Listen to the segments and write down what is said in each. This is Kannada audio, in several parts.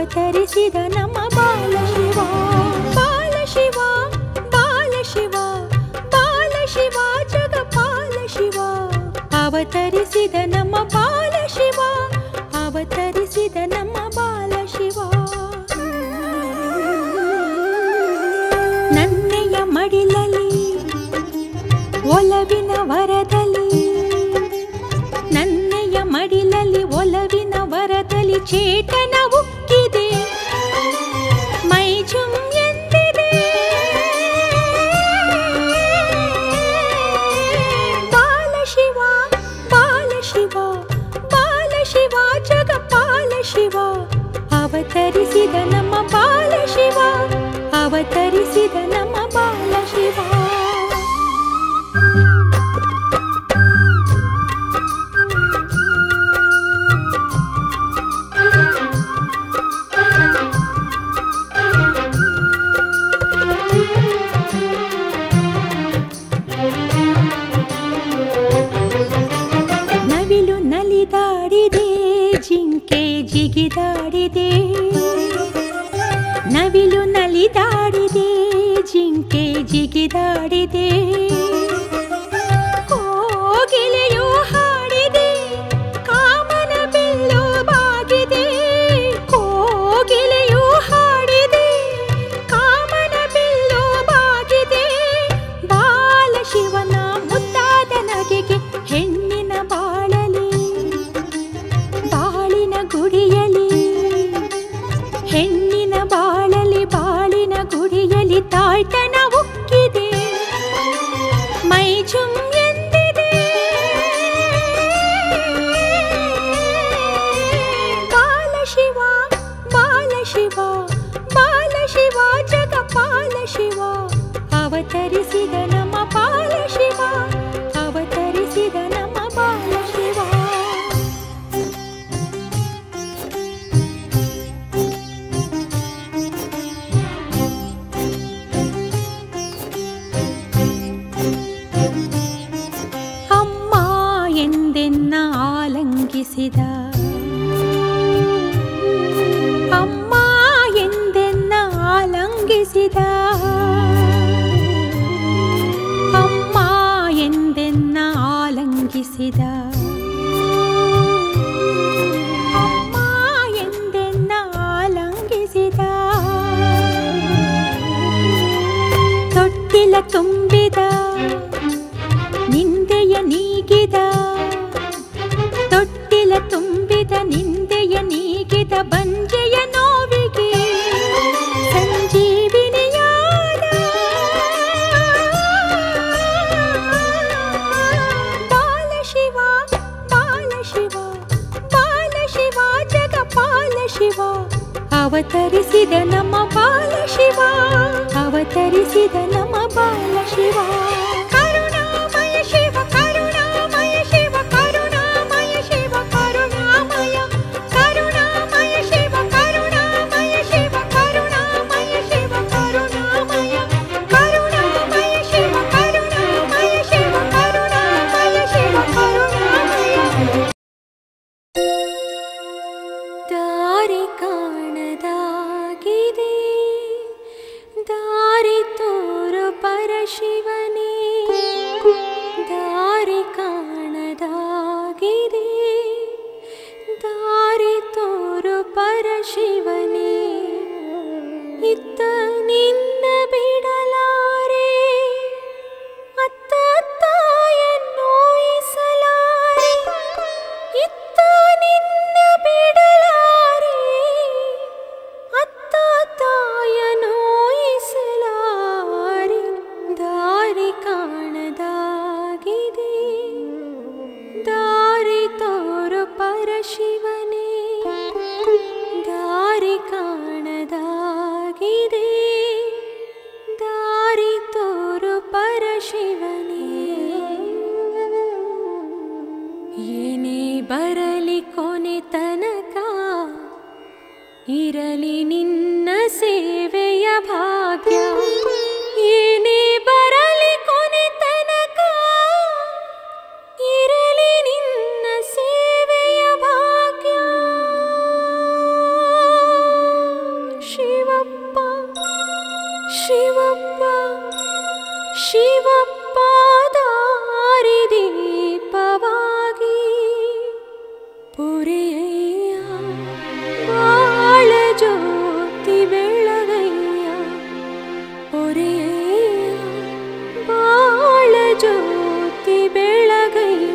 ಅವತರಿಸಿದ ನಮ್ಮ ಬಾಲಶಿವ. ಬಾಲಶಿವ ಬಾಲಶಿವ ಬಾಲಶಿವ ಜಗಪಾಲ ಶಿವ. ಅವತರಿಸಿದ ನಮ್ಮ ಬಾಲಶಿವ, ಅವತರಿಸಿದ ನಮ್ಮ ಬಾಲಶಿವ. ನನ್ನೆಯ ಮಡಿಲಲ್ಲಿ ಒಲವಿನ ವರದಲ್ಲಿ, ನನ್ನೆಯ ಮಡಿಲಲ್ಲಿ ಒಲವಿನ ವರದಲ್ಲಿ ಚೇತನ ಉಕ್ಕಿದೆ, ಮೈ ಜುಮ್ ಎಂದಿದೆ. ಬಾಲಶಿವ ಬಾಲಶಿವ ಬಾಲಶಿವ ಜಗಪಾಲ ಶಿವ. ಅವತರಿಸಿದ ನಮ್ಮ ಬಾಲಶಿವ, ಅವತರಿಸಿದ ನಮ್ಮ ಬಾಲಶಿವ. ನವಿಲು ನಲಿದಾಡಿದೆ, ಜಿಂಕೆ ಜಿಗಿದಾಡಿದೆ. ನವಿಲು ನಲಿದಾಡಿದೆ, ಜಿಂಕೆ ಜಿಗಿದಾಡಿದೆ. ಕೋಗಿಲೆಯು ಹಾಡಿದೆ, ಕಾಮನ ಬಿಲ್ಲು ಬಾಗಿದೆ. ಕೋಗಿಲೆಯು ಹಾಡಿದೆ, ಕಾಮನ ಬಿಲ್ಲು ಬಾಗಿದೆ. ಬಾಲಶಿವನ ಮುದ್ದಾದ ನಗೆಗೆ ಹೆಣ್ಣಿನ ಬಾಳಲಿ, ಬಾಳಿನ ಗುಡಿಯಲಿ. ಹೆಣ್ಣಿನ ಬಾಳಲಿ, ಬಾಳಿನ ಗುಡಿಯಲಿ ತಾಯ್ತನ ಉಕ್ಕಿದೆ, ಮೈ ಜುಮ್ ಎಂದಿದೆ. ಬಾಲಶಿವ ಬಾಲಶಿವ ಬಾಲಶಿವ ಜಗಪಾಲ ಶಿವ. ಅವತರಿಸಿದ ನಮ್ಮ ಬಾಲಶಿವ, ಅವತರಿಸಿದ ನಮ್ಮ ಬಾಲಶಿವ. ಅಮ್ಮ ಎಂದೆನ್ನ ಆಲಂಗಿಸಿದ, ಅಮ್ಮ ಎಂದೆನ್ನ ಆಲಂಗಿಸಿದ. ಅಮ್ಮ ಎಂದೆನ್ನ ಆಲಂಗಿಸಿದ, ಅಮ್ಮ ಎಂದೆನ್ನ ಆಲಂಗಿಸಿದ. ತೊಟ್ಟಿಲ ತುಂಬಿದ, ನಿಂದೆಯ ನೀಗಿದ. ತೊಟ್ಟಿಲ ತುಂಬಿದ, ನಿಂದೆಯ ನೀಗಿದ. ಬಂಜೆಯ ನೋವಿಗೆ ಸಂಜೀವಿನಿಯಾದ. ಬಾಲಶಿವ ಬಾಲಶಿವ ಬಾಲಶಿವ ಜಗಪಾಲ ಶಿವ. ಅವತರಿಸಿದ ನಮ್ಮ ಬಾಲಶಿವ, ಅವತರಿಸಿದ ನಮ್ಮ ಬಾಲಶಿವ. ಕರುಣಾಮಯ ಶಿವ ಕರುಣಾಮಯ ಶಿವ ಕರುಣಾಮಯ ಶಿವ ಕರುಣಾಮಯ. ಕರುಣಾಮಯ ಶಿವ ಕರುಣಾಮಯ ಶಿವ ಕರುಣಾಮಯ ಶಿವ ಕರುಣಾಮಯ. ಕರುಣಾಮಯ ಶಿವ ಕರುಣಾಮಯ ಶಿವ ಕರುಣಾಮಯ ಶಿವ ಕರುಣಾಮಯ. ದಾರಿ ಕಾಣದಾಗಿದೆ, ದಾರಿ ತೋರು ಪರಶಿವನೇ. ದಾರಿ ಕಾಣದಾಗಿದೆ, ದಾರಿ ತೋರು ಪರಶಿವನೇ. ಇತ್ತ ನಿನ್ನ ಬಿಡಲಾರೆ, ಅತ್ತ ತಾಯನ್ನೋಯಿಸಲಾರೆ. ಇತ್ತ ನಿನ್ನ ಬಿಡಲಾರೆ, ಅತ್ತ ತಾಯನ್ನೋಯಿಸಲಾರೆ. ದಾರಿ ಕಾಣದಾಗಿದೆ, ದಾರಿ ತೋರು ಪರಶಿವನೇ. ದಾರಿ ಕಾಣದಾಗಿದೆ, ದಾರಿ ತೋರು ಪರಶಿವನೇ. ಏನೇ ಬರಲಿ ಕೊನೆ ತನಕ, ಇರಲಿ ನಿನ್ನ ಸೇವೆಯ ಭಾಗ್ಯ. ಏನೇ ಬರಲಿ ಕೊನೆ ತನಕ, ಇರಲಿ ನಿನ್ನ ಸೇವೆಯ ಭಾಗ್ಯ. ಶಿವಪ್ಪ ದಾರಿದೀಪವಾಗಿ ಪುರಿಯಯ್ಯ ಬಾಳ ಜ್ಯೋತಿ ಬೆಳಗಯ್ಯ ಪುರಿಯಯ್ಯ ಬಾಳ ಜ್ಯೋತಿ ಬೆಳಗಯ್ಯ.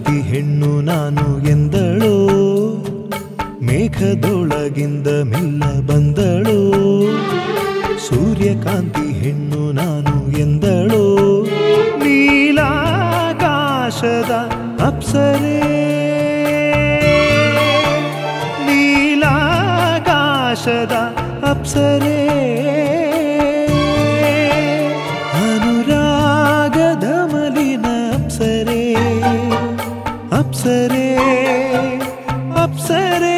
ಸೂರ್ಯಕಾಂತಿ ಹೆಣ್ಣು ನಾನು ಎಂದಳೋ, ಮೇಘದೊಳಗಿಂದ ಮೆಲ್ಲ ಬಂದಳೋ. ಸೂರ್ಯಕಾಂತಿ ಹೆಣ್ಣು ನಾನು ಎಂದಳೋ, ನೀಲಾಕಾಶದ ಅಪ್ಸರೆ, ನೀಲಾಕಾಶದ ಅಪ್ಸರೆ, ಅನುರಾಗದ ಮಲಿನ ಅಪ್ಸರೆ, ಅಪ್ಸರೆ ಅಪ್ಸರೆ.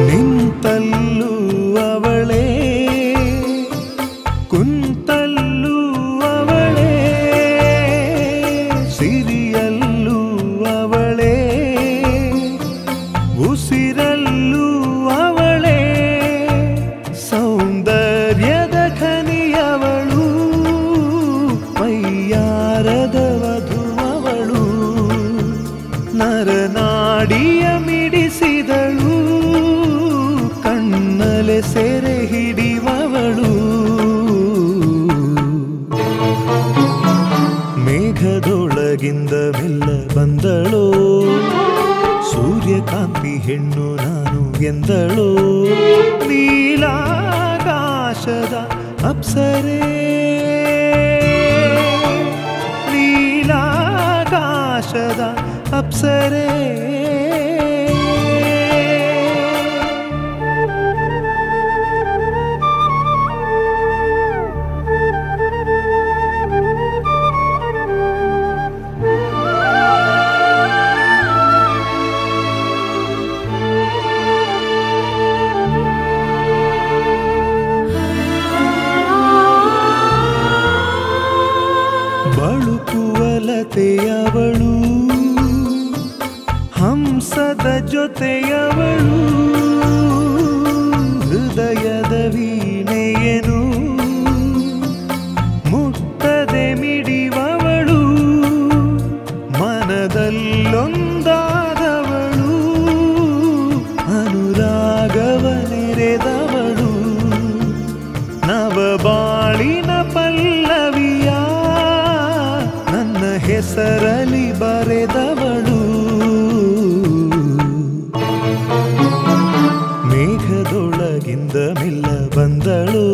ನಿಂತಲ್ಲೂ ಅವಳೇ, ಕುಂತಲ್ಲೂ ಅವಳೇ, ಸಿರಿಯಲ್ಲೂ ಅವಳೇ, ಉಸಿರಲ್ಲೂ ಅವಳೇ, ಸೌಂದರ್ಯದ ಖನಿಯವಳು, ವೈಯಾರದ ವಧುವವಳು, ನರನಾಡಿಯ ಮಿಡಿಸಿದಳು, ಕಣ್ಣಲೆ ಸೆರೆ ಹಿಡಿವವಳು. ಮೇಘದೊಳಗಿಂದ ಮೆಲ್ಲ ಬಂದಳೋ, ಸೂರ್ಯಕಾಂತಿ ಹೆಣ್ಣು ನಾನು ಎಂದಳೋ, ನೀಲಾಕಾಶದ ಅಪ್ಸರೆ, ನೀಲಾಕಾಶದ ಅಪ್ಸರೆ. ಬಳುಕುವಲತೆಯವಳು, ಹಂಸದ ಜೊತೆಯವಳು, ಹೃದಯದ ವೀಣೆಯನು ಮುಟ್ಟದೆ ಮಿಡಿವವಳು, ಮನದಲ್ಲೊಂದಾದವಳು, ಅನುರಾಗವ ನೆರೆದವಳು, ನವಬಾಳಿನ ಪಲ್ಲವಿಯ ನನ್ನ ಹೆಸರಲಿ ಬರೆದವಳು. ಮೇಘದೊಳಗಿಂದ ಮೆಲ್ಲ ಬಂದಳು,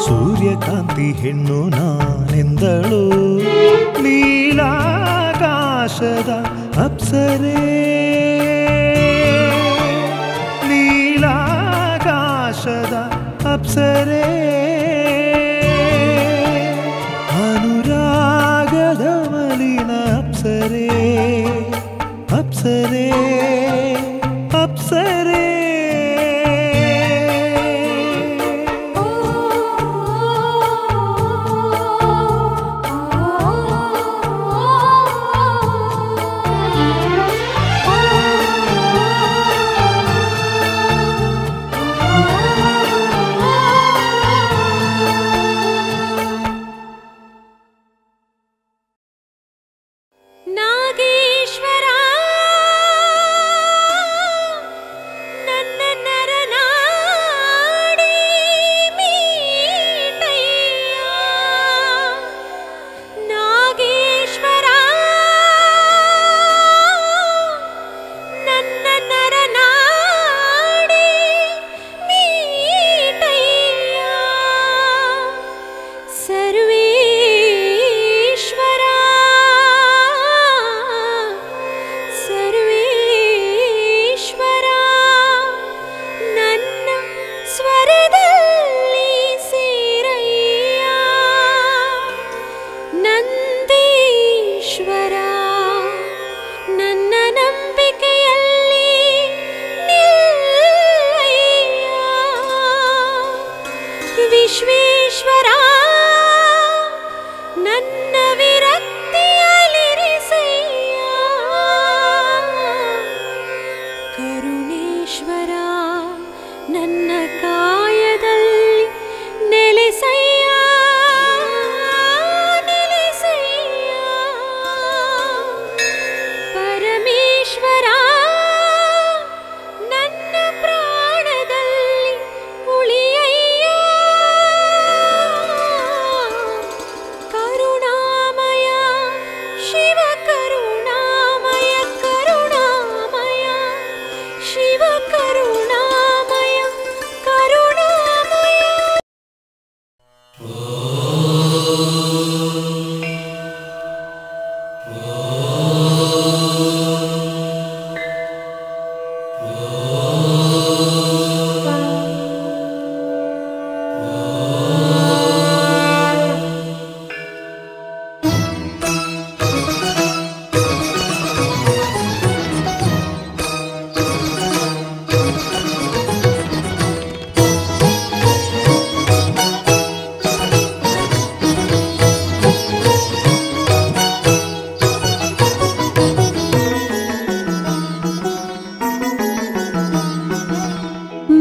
ಸೂರ್ಯಕಾಂತಿ ಹೆಣ್ಣು ನಾನೆಂದಳು, ನೀಲಾಕಾಶದ ಅಪ್ಸರೆ, ನೀಲಾಕಾಶದ ಅಪ್ಸರೆ, ಅನುರಾಗದ ಮಲಿನ ಅಪ್ಸರೆ, ಅಪ್ಸರೆ ಅಪ್ಸರೆ. ವಿಶ್ವೇಶ್ವರ ನನ್ನ ವಿರಕ್ತಿಯಲ್ಲಿರಿಸಯ್ಯ ಕರುಣೇಶ್ವರ ನನ್ನ ಕಾಯದಲ್ಲಿ ನೆಲೆಸಯ್ಯ ನೆಲೆಸಯ್ಯ ಪರಮೇಶ್ವರ ನನ್ನ ಪ್ರಾಣದಲ್ಲಿ ಉಳಿಯಯ್ಯ ಕರುಣಾಮಯ ಶಿವ ಕರುಣಾಮಯ ಕರುಣಾಮಯ ಶಿವ ಕರುಣಾಮಯ ಕರುಣಾಮಯ.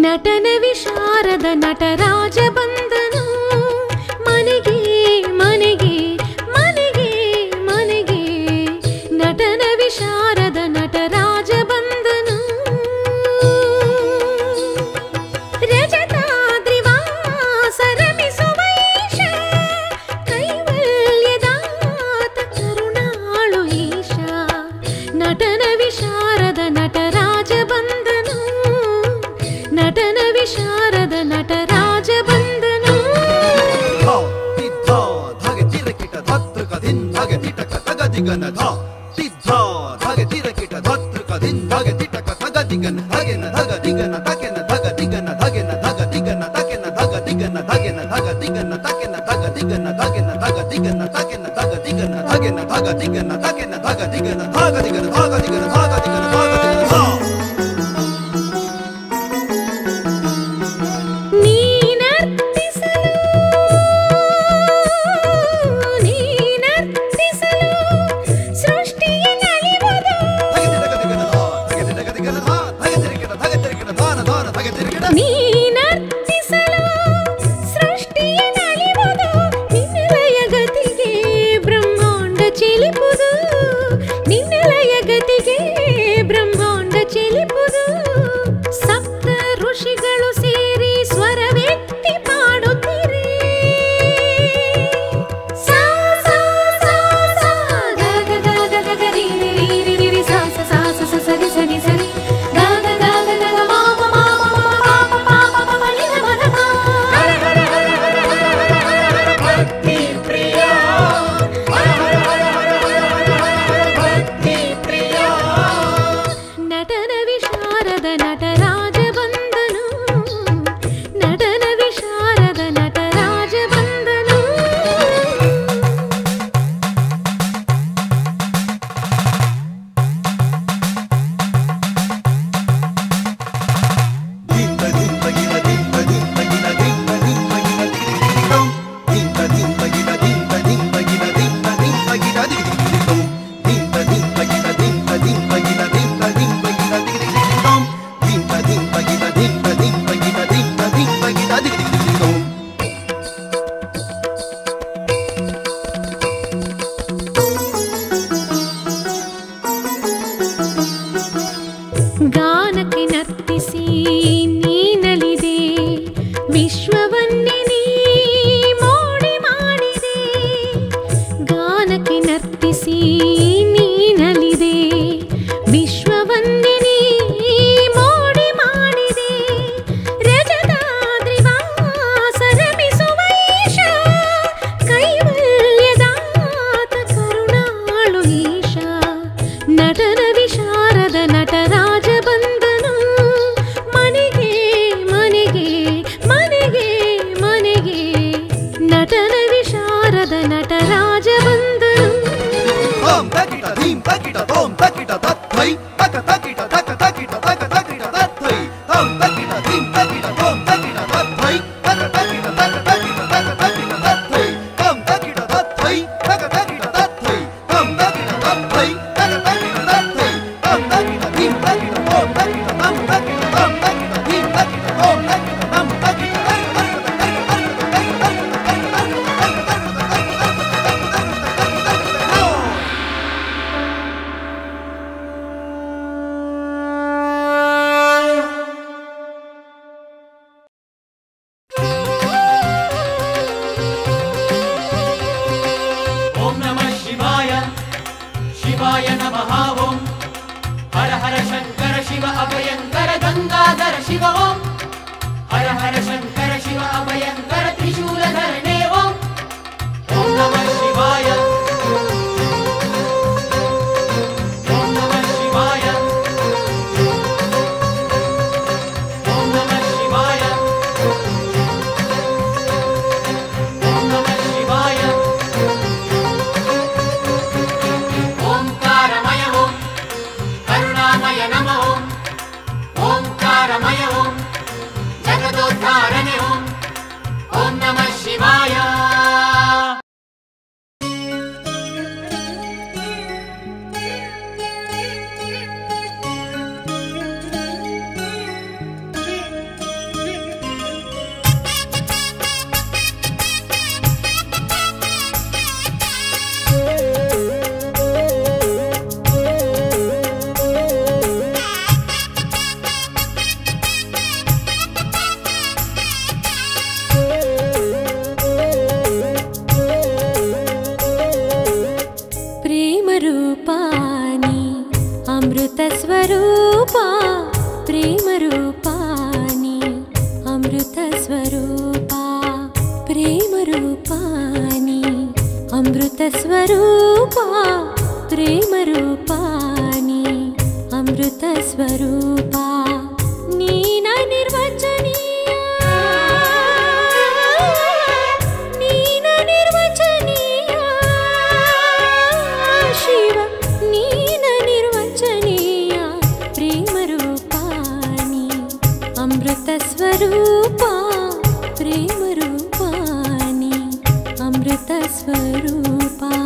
ನಟನ ವಿಶಾರದ ನಟರಾಜ ಬಂದನು ಮನೆಗೆ ಮನೆಗೆ ಮನೆಗೆ ಮನೆಗೆ ನಟನ ವಿಶಾರದ ನಟರಾಜ ಬಂದನು ರಜತಾದ್ರಿವಾಸ ರಮಿಸುವ ಈಶ ಕೈವಲ್ಯದಾತ ಕರುಣಾಳು ಈಶ ನಟನ ವಿಶಾರದ ನಟರಾಜ ಬಂದನು ನಟನ ವಿಶಾರದ ನಟರಾಜ ಬಂದನು ಸಪ್ತ ಋಷಿಗಳು ಸೇರಿ ಸ್ವರವೆತ್ತಿ ಪಾಡುತ್ತಿರೆ ಸಾ ಸಾ ಸಾ ಸಾ ಗ ಗ ಗ ಗ ಗ ಗ ರಿ ರಿ ರಿ ರಿ ರಿ ಸಾ ಸಾ ಸಾ ಸ ಸ ಸರಿ ಸರಿ ಸರಿ ಗ ಗ ಗ ಗ ಗ ಗ ಮಾ ಮ ಮಾ ಮ ಮ ಪ ಪ ಪ ಪ ಪ ನಿ ಗ ಮ ಗ ಮ ಹರ ಹರ ಹರ ಹರ ಹರ ಹರ ಭಕ್ತಿ ಪ್ರಿಯ ಹರ ಹರ ಹರ ಹರ ಹರ ಭಕ್ತಿ ಪ್ರಿಯ ನಟನ ವಿಶಾರದ ನಟರಾಜ ಬಂದನು ನಟನ ವಿಶಾರದ ನಟರಾಜ ಬಂದನು ಗಾನಕ್ಕೆ ನರ್ತಿಸಿ ನೀನಲಿದೆ ವಿಶ್ವವನ್ನೇ ನೀ ಮೋಡಿ ಮಾಡಿದೆ ಗಾನಕ್ಕೆ ನರ್ತಿಸಿ ನೀನಲಿದೆ ವಿಶ್ವವನ್ನೇ ನೀ ಮೋಡಿ ಮಾಡಿದೆ ರಜತಾದ್ರಿವಾಸ ರಮಿಸುವ ಈಶ ಕೈವಲ್ಯದಾತ ಕರುಣಾಳು ಈಶ ನಟನ ವಿಶಾರದ ನಟರಾಜ ಬಂದನು ಮನೆಗೆ ಮನೆಗೆ ಮನೆಗೆ ಮನೆಗೆ ನಟನ ವಿಶಾರದ ನಟರಾಜ ಬಂದನು ಓಂ ತಕಿಟ ಧೀಂ ತಕಿಟ ಓಂ ತಕಿಟ ತತ್ತೈ ತಕ ತಕಿಟ ತಕ ತಕಿಟ ತಕ ತಕಿಟ ತತ್ತೈ ಓಂ ತಕಿಟ ಧೀಂ ತಕಿಟ ಓಂ ತಕಿಟ ತತ್ತೈ ತಕ ತಕಿಟ ತಕ नमः ओम हर हर शंकर शिव अभयंकर गंगाधर शिव ओम हर हर शंकर शिव अभयंकर त्रिशूलधरणे ओम ओम नमः शिवाय ओम नमः शिवाय ओम नमः शिवाय ओम नमः शिवाय ओंकारमय ओम करुणामय नमः ओम ओंकारमय ओम जगदोद्धारणे ओम ओम नमः शिवाय स्वरूपा प्रेम रूपानी अमृत स्वरूपा प्रेम रूपानी अमृत स्वरूपा प्रेम रूपानी अमृत स्वरूपा नीन निर्वचनीय नीन निर्वचनीय शिव नीन निर्वचनीय प्रेम रूपानी अमृत स्वरूपा प्रेम रूपानी अमृत स्वरूपा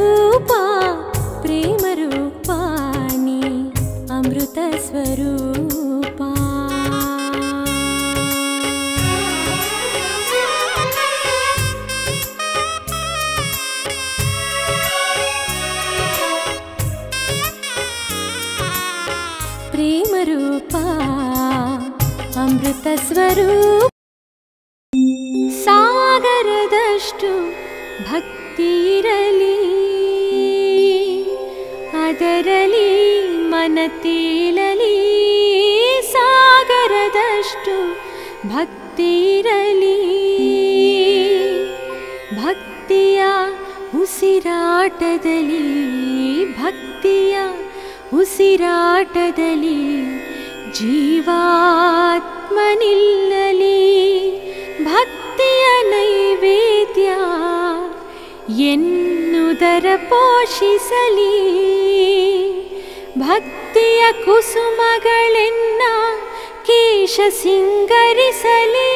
ಸ್ವರೂಪ ಪ್ರೇಮ ರೂಪ ನೀ ಅಮೃತ ಸ್ವರೂಪ. ಪ್ರೇಮ ರೂಪ ಅಮೃತ ಸ್ವರೂಪ. ಸಾಗರದಷ್ಟು ಭಕ್ತಿ ಇರಲಿ ಅದರಲಿ ಮನ ತೇಲಲಿ. ಸಾಗರದಷ್ಟು ಭಕ್ತಿ ಇರಲಿ ಭಕ್ತಿಯ ಉಸಿರಾಟದಲ್ಲಿ ಭಕ್ತಿಯ ಉಸಿರಾಟದಲ್ಲಿ ಜೀವಾತ್ಮ ನಿಲ್ಲಲಿ. ಭಕ್ತಿಯ ನೈವೇದ್ಯ ಎನ್ನುದರ ಪೋಷಿಸಲಿ. ಭಕ್ತಿಯ ಕುಸುಮಗಳೆನ್ನ ಕೇಶ ಸಿಂಗರಿಸಲಿ.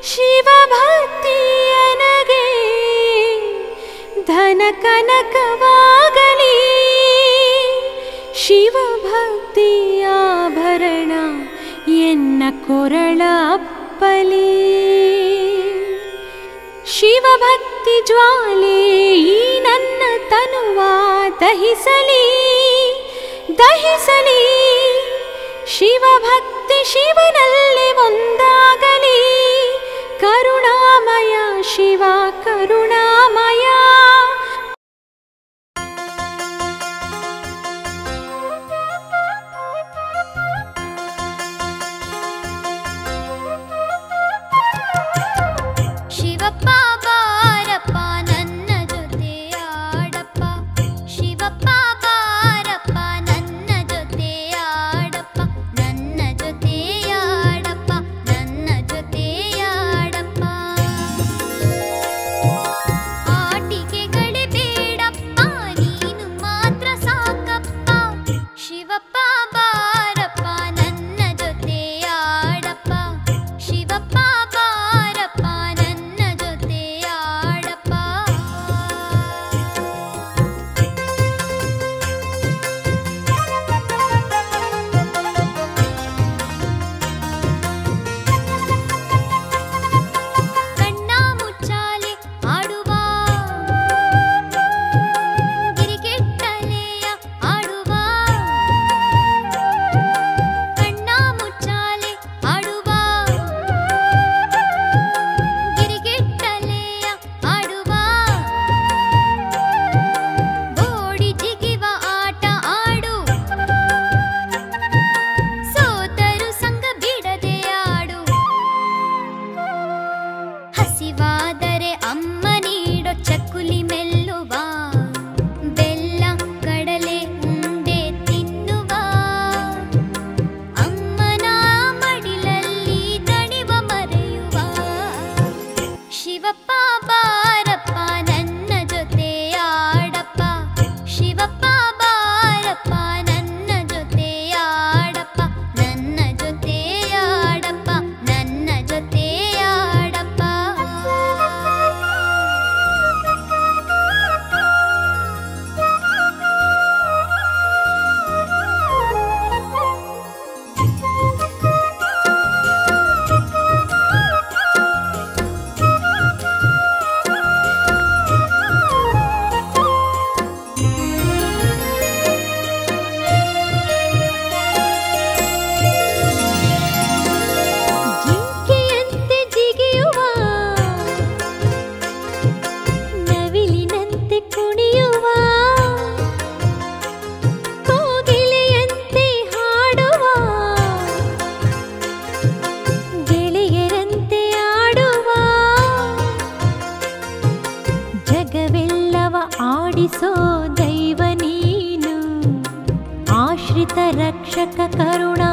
ಶಿವಭಕ್ತಿಯನಗೆ ಧನ ಕನಕವಾಗಲಿ. ಶಿವಭಕ್ತಿಯಾಭರಣ ಎನ್ನ ಕೊರಳ ಅಪ್ಪಲಿ. ಶಿವಭಕ್ತಿ ಜ್ವಾಲೆ ಈ ನನ್ನ ತನುವ ದಹಿಸಲಿ ದಹಿಸಲಿ. ಶಿವಭಕ್ತಿ ಶಿವನಲ್ಲಿ ಒಂದಾಗಲಿ. ಕರುಣಾಮಯ ಶಿವ ಕರುಣಾಮಯ. ಶಿವಪ್ಪ ಬಾರಪ್ಪ ನನ್ನ ಜೊತೆ ಆಡಪ್ಪ. ಶಿವಪ್ಪ ಬಾರಪ್ಪ ನನ್ನ ಜೊತೆ ಆಡಪ್ಪ. ನನ್ನ ಜೊತೆ ಆಡಪ್ಪ ನನ್ನ ಜೊತೆ ಆಡಪ್ಪ. ಆಟಿಕೆಗಳೇ ಬೇಡಪ್ಪ ನೀನು ಮಾತ್ರ ಸಾಕಪ್ಪ. ಶಿವಪ್ಪ ಬಾರಪ್ಪ ನನ್ನ ಜೊತೆ ಆಡಪ್ಪ. ಶಿವಪ್ಪ ಬಾರಪ್ಪ ನನ್ನ ಜೊತೆ ಆಡಪ್ಪ. ಕಣ್ಣ ಮುಚ್ಚಾಲೆ ಆಡುವ ಗಿರಿಗೆಟ್ಟಲೆಯ ಆಡುವ. ಕಣ್ಣ ಮುಚ್ಚಾಲೆ ಆಡುವ ಗಿರಿಗೆಟ್ಟಲೆಯ ಆಡುವ. ಗೋಡಿ ಜಿಗಿವ ಆಟ ಆಡು. ಸೋತರು ಸಂಗ ಬಿಡದೆ ಆಡು. ಹಸಿವಾದರೆ ಅಮ್ಮ ನೀಡೋ ಚಕ್ಕುಲಿ ಮೆಲ್ಲುವ. ಬೆಲ್ಲ ಕಡಲೆ ಉಂಡೆ ತಿನ್ನುವ. ಅಮ್ಮನ ಮಡಿಲಲ್ಲಿ ದಣಿವ ಮರೆಯುವ. ಶಿವಪ್ಪ ಬಾರಪ್ಪ ನನ್ನ ಜೊತೆ ಆಡಪ್ಪ. ಶಿವಪ್ಪ ಬಾರಪ್ಪ ನನ್ನ ಜೊತೆ ಆಡಪ್ಪ. ನನ್ನ ಜೊತೆ ಆಡಪ್ಪ ನನ್ನ ಜೊತೆ ಆಡಪ್ಪ. ಜಿಂಕೆಯಂತೆ ಜಿಗಿಯುವ ನವಿಲಿನಂತೆ ಕುಣಿಯುವ. ಕೋಗಿಲೆಯಂತೆ ಹಾಡುವ ಗೆಳೆಯರಂತೆ ಆಡುವ. ಜಗವೆಲ್ಲವ ಆಡಿಸೋ ದೈವ ನೀನು. ಆಶ್ರಿತ ರಕ್ಷಕ ಕರುಣಾ